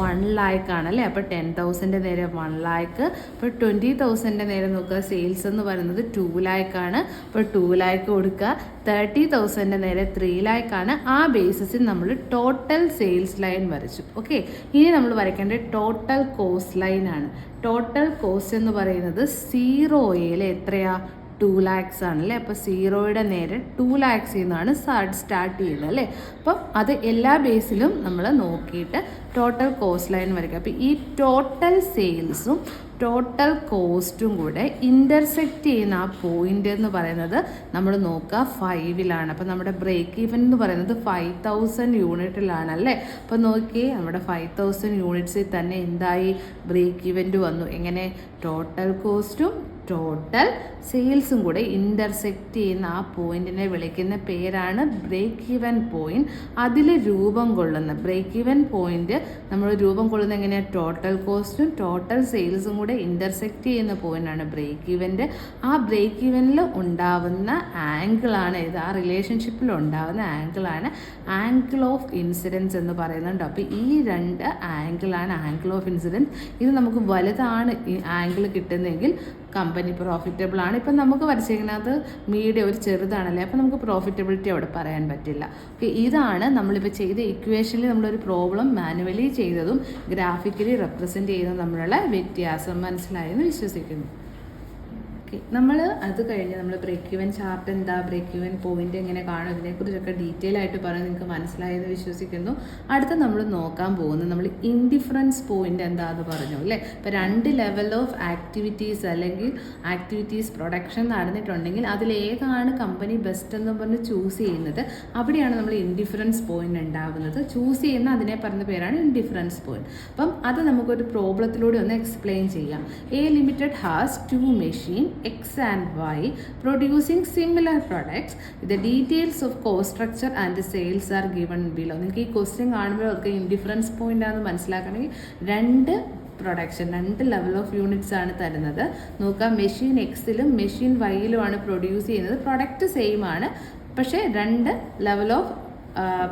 1 lakh ആണ് അല്ലേ. അപ്പോൾ 10,000 നേരെ 1 lakh. അപ്പോൾ 20,000 നേരെ നോക്കുക, സെയിൽസ് എന്ന് പറയുന്നത് 2 lakh ആണ്. അപ്പോൾ 2 lakh കൊടുക്കുക. 30,000 നേരെ 3 lakh ആണ്. ആ ബേസിസിൽ നമ്മൾ ടോട്ടൽ സെയിൽസ് ലൈൻ വരച്ചു. ഓക്കെ, ഇനി നമ്മൾ വരയ്ക്കേണ്ടത് ടോട്ടൽ കോസ്റ്റ് ലൈൻ ആണ്. ടോട്ടൽ കോസ്റ്റ് എന്ന് പറയുന്നത് 0 എത്രയാ 2 lakhs ആണല്ലേ. അപ്പോൾ 0 നേരെ 2 lakhs നിന്നാണ് സ്റ്റാർട്ട് ചെയ്യുന്നത് അല്ലേ. അപ്പം അത് എല്ലാ ബേസിലും നമ്മൾ നോക്കിയിട്ട് ടോട്ടൽ കോസ്റ്റ് ലൈൻ വരയ്ക്കുക. അപ്പോൾ ഈ ടോട്ടൽ സെയിൽസും ടോട്ടൽ കോസ്റ്റും കൂടെ ഇൻ്റർസെക്റ്റ് ചെയ്യുന്ന ആ പോയിൻ്റ് എന്ന് പറയുന്നത് നമ്മൾ നോക്കുക 5-ലാണ്. അപ്പോൾ നമ്മുടെ ബ്രേക്ക് ഈവൻ എന്ന് പറയുന്നത് 5,000 യൂണിറ്റിലാണ് അല്ലേ. അപ്പോൾ നോക്കിയേ, നമ്മുടെ 5,000 യൂണിറ്റ്സിൽ തന്നെ എന്തായി ബ്രേക്ക് ഇവൻ്റ് വന്നു. എങ്ങനെ ടോട്ടൽ കോസ്റ്റും ടോട്ടൽ സെയിൽസും കൂടെ ഇൻ്റർസെക്റ്റ് ചെയ്യുന്ന ആ പോയിന്റിനെ വിളിക്കുന്ന പേരാണ് ബ്രേക്ക് ഈവൻ പോയിന്റ്. അതിൽ രൂപം കൊള്ളുന്ന ബ്രേക്ക് ഈവൻ പോയിന്റ് നമ്മൾ രൂപം കൊള്ളുന്ന എങ്ങനെയാണ് ടോട്ടൽ കോസ്റ്റും ടോട്ടൽ സെയിൽസും കൂടെ ഇൻ്റർസെക്റ്റ് ചെയ്യുന്ന പോയിന്റാണ് ബ്രേക്ക് ഈവൻ്റ്. ആ ബ്രേക്ക് ഈവനിൽ ഉണ്ടാവുന്ന ആംഗിളാണ് ഇത്, ആ റിലേഷൻഷിപ്പിൽ ഉണ്ടാവുന്ന ആംഗിളാണ് ആംഗിൾ ഓഫ് ഇൻസിഡൻസ് എന്ന് പറയുന്നുണ്ട്. അപ്പോൾ ഈ 2 ആംഗിളാണ് ആംഗിൾ ഓഫ് ഇൻസിഡൻസ്. ഇത് നമുക്ക് വലുതാണ് ഈ ആംഗിൾ കിട്ടുന്നതെങ്കിൽ കമ്പനി പ്രോഫിറ്റബിൾ ആണ്. ഇപ്പം നമുക്ക് വരച്ചിരിക്കുന്നത് മീഡിയം ഒരു ചെറുതാണല്ലേ, അപ്പോൾ നമുക്ക് പ്രോഫിറ്റബിലിറ്റി അവിടെ പറയാൻ പറ്റില്ല. ഓക്കെ, ഇതാണ് നമ്മളിപ്പോൾ ചെയ്ത ഇക്വേഷനിൽ നമ്മളൊരു പ്രോബ്ലം മാനുവലി ചെയ്തതും ഗ്രാഫിക്കലി റെപ്രസെൻറ്റ് ചെയ്യുന്നതും തമ്മിലുള്ള വ്യത്യാസം മനസ്സിലായെന്ന് വിശ്വസിക്കുന്നു. ഓക്കെ, നമ്മൾ അത് കഴിഞ്ഞ് നമ്മൾ ബ്രേക്ക് ഈവൻ ചാർട്ട് എന്താ, ബ്രേക്ക് ഈവൻ പോയിന്റ് എങ്ങനെ കാണും, ഇതിനെക്കുറിച്ചൊക്കെ ഡീറ്റെയിൽ ആയിട്ട് പറഞ്ഞ് നിങ്ങൾക്ക് മനസ്സിലായെന്ന് വിശ്വസിക്കുന്നു. അടുത്ത നമ്മൾ നോക്കാൻ പോകുന്നത് നമ്മൾ ഇൻഡിഫറൻസ് പോയിന്റ് എന്താണെന്ന് പറഞ്ഞു അല്ലേ. ഇപ്പോൾ 2 ലെവൽ ഓഫ് ആക്ടിവിറ്റീസ് അല്ലെങ്കിൽ ആക്ടിവിറ്റീസ് പ്രൊഡക്ഷൻ നടന്നിട്ടുണ്ടെങ്കിൽ അതിലേതാണ് കമ്പനി ബെസ്റ്റ് എന്ന് പറഞ്ഞ് ചൂസ് ചെയ്യുന്നത്, അവിടെയാണ് നമ്മൾ ഇൻഡിഫറൻസ് പോയിന്റ് ഉണ്ടാകുന്നത്. ചൂസ് ചെയ്യുന്ന അതിനെ പറഞ്ഞ പേരാണ് ഇൻഡിഫറൻസ് പോയിന്റ്. അപ്പം അത് നമുക്കൊരു പ്രോബ്ലത്തിലൂടെ ഒന്ന് എക്സ്പ്ലെയിൻ ചെയ്യാം. A limited has 2 machine X and Y producing similar products. The details of cost structure and sales are given below. നിങ്ങൾക്ക് ഈ ക്വസ്റ്റ്യൻ കാണുമ്പോൾ അവർക്ക് ഇൻഡിഫറൻസ് പോയിന്റ് ആണെന്ന് മനസ്സിലാക്കണമെങ്കിൽ 2 പ്രൊഡക്ഷൻ 2 ലെവൽ ഓഫ് യൂണിറ്റ്സ് ആണ് തരുന്നത്. നോക്കാം, മെഷീൻ എക്സിലും മെഷീൻ വൈയിലുമാണ് പ്രൊഡ്യൂസ് ചെയ്യുന്നത്. പ്രൊഡക്റ്റ് സെയിം ആണ്, പക്ഷേ 2 ലെവൽ ഓഫ്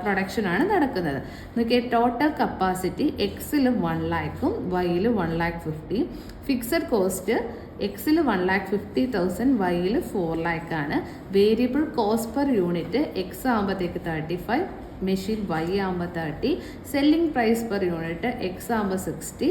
പ്രൊഡക്ഷനാണ് നടക്കുന്നത്. നോക്കിയാൽ ടോട്ടൽ കപ്പാസിറ്റി എക്സിലും 1 lakhും വൈയിലും 1,50,000. ഫിക്സഡ് കോസ്റ്റ് എക്സിൽ 1,50,000, വൈയിൽ 4 lakh ആണ്. Variable cost per unit X ആകുമ്പോഴത്തേക്ക് 35, മെഷീൻ വൈ ആകുമ്പോൾ 30. Selling price per unit X ആകുമ്പോൾ 60,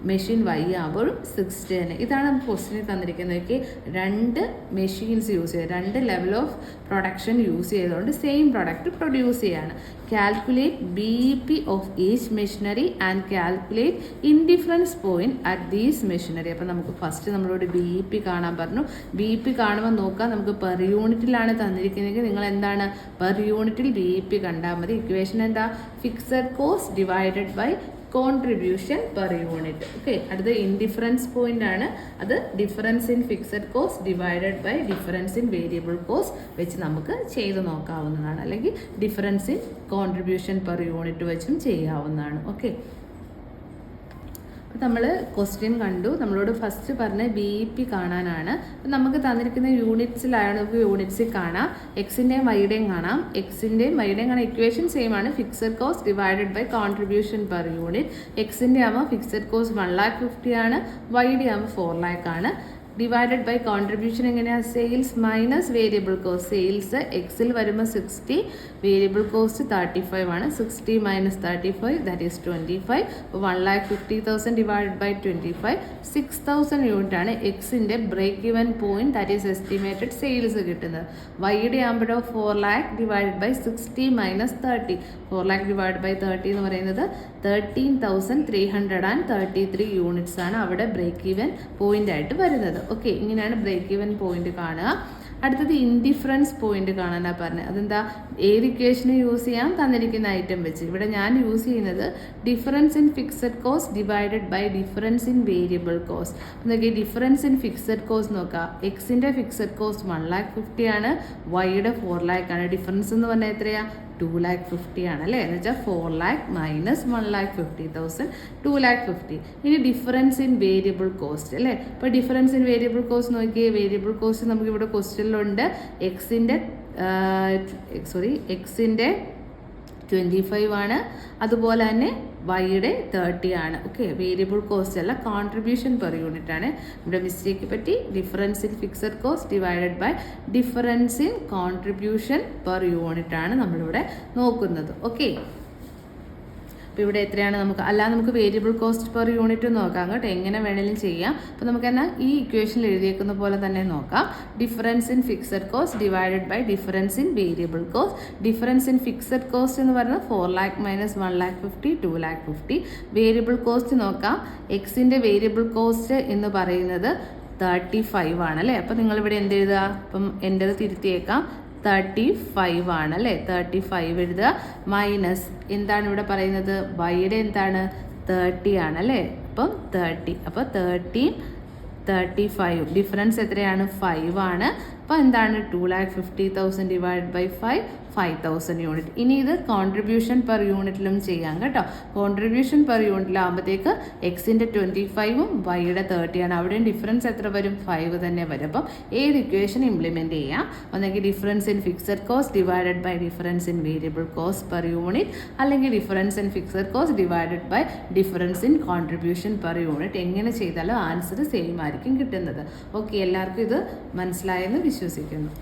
മെഷീൻ വൈ ആകുമ്പോൾ 60 തന്നെ. ഇതാണ് നമുക്ക് ക്വസ്റ്റിനിൽ തന്നിരിക്കുന്നത്. 2 മെഷീൻസ് യൂസ് ചെയ്ത് 2 ലെവൽ ഓഫ് പ്രൊഡക്ഷൻ യൂസ് ചെയ്തുകൊണ്ട് സെയിം പ്രൊഡക്റ്റ് പ്രൊഡ്യൂസ് ചെയ്യാണ്. Calculate BEP of each machinery and calculate indifference point at these machinery. അപ്പോൾ നമുക്ക് ഫസ്റ്റ് നമ്മളോട് BEP കാണാൻ പറഞ്ഞു. BEP കാണുമ്പോൾ നോക്കാം, നമുക്ക് പെർ യൂണിറ്റിലാണ് തന്നിരിക്കുന്നതെങ്കിൽ നിങ്ങൾ എന്താണ് പെർ യൂണിറ്റിൽ BEP കണ്ടാൽ മതി. ഇക്വേഷൻ എന്താ, fixed cost divided by contribution per unit. Okay, അടുത്ത ഇൻഡിഫറൻസ് പോയിന്റ് ആണ്. അത് difference in fixed cost divided by difference in variable cost വെച്ച് നമുക്ക് ചെയ്ത് നോക്കാവുന്നതാണ്, അല്ലെങ്കിൽ difference in contribution per unit വെച്ചും ചെയ്യാവുന്നതാണ്. ഓക്കെ, നമ്മൾ ക്വസ്റ്റ്യൻ കണ്ടു. നമ്മളോട് ഫസ്റ്റ് പറഞ്ഞ BEP കാണാനാണ്. നമുക്ക് തന്നിരിക്കുന്ന യൂണിറ്റ്സിലാണ്, നമുക്ക് യൂണിറ്റ്സിൽ കാണാം. എക്സിൻ്റെയും വൈയുടെയും കാണാം. എക്സിൻ്റെയും വൈയുടെയും കാണാം. ഇക്വേഷൻ സെയിം ആണ്. Fixed cost divided by contribution per unit. എക്സിൻ്റെ ആകുമ്പോൾ ഫിക്സഡ് കോസ്റ്റ് 1,50,000 ആണ്, വൈയുടെ ആകുമ്പോൾ 4 lakh ആണ്. ഡിവൈഡഡ് ബൈ കോൺട്രിബ്യൂഷൻ എങ്ങനെയാണ്, sales minus variable cost. Sales എക്സിൽ വരുമ്പോൾ 60, വേരിയബിൾ കോസ്റ്റ് 35 ആണ്. 60 മൈനസ് 35 ദാറ്റ് ഈസ് 25. അപ്പോൾ 1,50,000 ഡിവൈഡഡ് ബൈ 25, 6,000 യൂണിറ്റ് ആണ് എക്സിൻ്റെ break even point, that is estimated sales കിട്ടുന്നത്. വൈയുടെ ആകുമ്പോഴോ 4 lakh divided by 60 minus 30. 4 lakh divide by 30 എന്ന് പറയുന്നത് 13,333 യൂണിറ്റ്സ് ആണ് അവിടെ ബ്രേക്ക് ഇവൻ പോയിന്റ് ആയിട്ട് വരുന്നത്. ഓക്കെ, ഇങ്ങനെയാണ് ബ്രേക്ക് ഇവൻ പോയിന്റ് കാണുക. അടുത്തത് ഇൻഡിഫറൻസ് പോയിന്റ് കാണാനാണ് പറഞ്ഞത്. അതെന്താ, ഏത് ഇക്വേഷന് യൂസ് ചെയ്യാം, തന്നിരിക്കുന്ന ഐറ്റം വെച്ച്. ഇവിടെ ഞാൻ യൂസ് ചെയ്യുന്നത് difference in fixed cost divided by difference in variable cost. നോക്കി, ഡിഫറൻസ് ഇൻ ഫിക്സഡ് കോസ്റ്റ് നോക്കാം. എക്സിൻ്റെ ഫിക്സഡ് കോസ്റ്റ് 1,50,000 ആണ്, വൈയുടെ 4 lakh ആണ്. ഡിഫറൻസ് എന്ന് പറഞ്ഞാൽ എത്രയാണ്, 2,50,000 ആണ് അല്ലേ. എന്ന് വെച്ചാൽ 4 lakh മൈനസ് 1,50,000, 2,50,000. ഇനി ഡിഫറൻസ് ഇൻ വേരിയബിൾ കോസ്റ്റ് അല്ലേ. ഇപ്പോൾ ഡിഫറൻസ് ഇൻ വേരിയബിൾ കോസ്റ്റ് നോക്കിയേ. വേരിയബിൾ കോസ്റ്റ് നമുക്ക് ഇവിടെ ക്വസ്റ്റ്യനിലുണ്ട്. എക്സിൻ്റെ എക്സിൻ്റെ 25 ആണ്, അതുപോലെ തന്നെ വൈയുടെ 30 ആണ്. ഓക്കെ, വേരിയബിൾ കോസ്റ്റ് അല്ല, കോൺട്രിബ്യൂഷൻ പെർ യൂണിറ്റ് ആണ്. ഇവിടെ മിസ്റ്റേക്ക് പറ്റി. Difference in fixed cost divided by difference in contribution per unit ആണ് നമ്മളിവിടെ നോക്കുന്നത്. ഓക്കെ, അപ്പോൾ ഇവിടെ എത്രയാണ് നമുക്ക് വേരിയബിൾ കോസ്റ്റ് പെർ യൂണിറ്റ് നോക്കാം കേട്ടോ. എങ്ങനെ വേണമെങ്കിലും ചെയ്യാം. അപ്പോൾ നമുക്ക് എന്നാൽ ഈ ഇക്വേഷനിൽ എഴുതിയേക്കുന്ന പോലെ തന്നെ നോക്കാം. Difference in fixed cost divided by difference in variable cost. Difference in fixed cost എന്ന് പറയുന്നത് 4 lakh minus 1 lakh 50, 2 lakh 50. Variable cost നോക്കാം. എക്സിൻ്റെ വേരിയബിൾ കോസ്റ്റ് എന്ന് പറയുന്നത് 35 ആണ് അല്ലേ. അപ്പോൾ നിങ്ങളിവിടെ എന്ത് എഴുതുക? അപ്പം എൻ്റെത് തിരുത്തിയേക്കാം. 35 ആണ് അല്ലേ. 35 എഴുതുക. മൈനസ് എന്താണ് ഇവിടെ പറയുന്നത്? വൈയുടെ എന്താണ്? 30 ആണ് അല്ലേ. അപ്പം 30. അപ്പോൾ 30 35 ഡിഫറൻസ് എത്രയാണ്? 5 ആണ്. അപ്പോൾ എന്താണ്? 2,50,000 ഡിവൈഡ് ബൈ 5,000 യൂണിറ്റ്. ഇനി ഇത് കോൺട്രിബ്യൂഷൻ പെർ യൂണിറ്റിലും ചെയ്യാം കേട്ടോ. കോൺട്രിബ്യൂഷൻ പെർ യൂണിറ്റിലാകുമ്പോഴത്തേക്ക് എക്സിൻ്റെ 25ഉം വൈയുടെ 30 ആണ്. അവിടെയും ഡിഫറൻസ് എത്ര വരും? 5 തന്നെ വരും. അപ്പം ഏത് ഇക്വേഷൻ ഇംപ്ലിമെൻറ്റ് ചെയ്യാം? ഒന്നെങ്കിൽ difference in fixed cost divided by difference in variable cost per unit, അല്ലെങ്കിൽ difference in fixed cost divided by difference in contribution per unit. എങ്ങനെ ചെയ്താലും ആൻസർ സെയിം ആയിരിക്കും കിട്ടുന്നത്. ഓക്കെ, എല്ലാവർക്കും ഇത് മനസ്സിലായെന്ന് വിശ്വസിക്കുന്നു.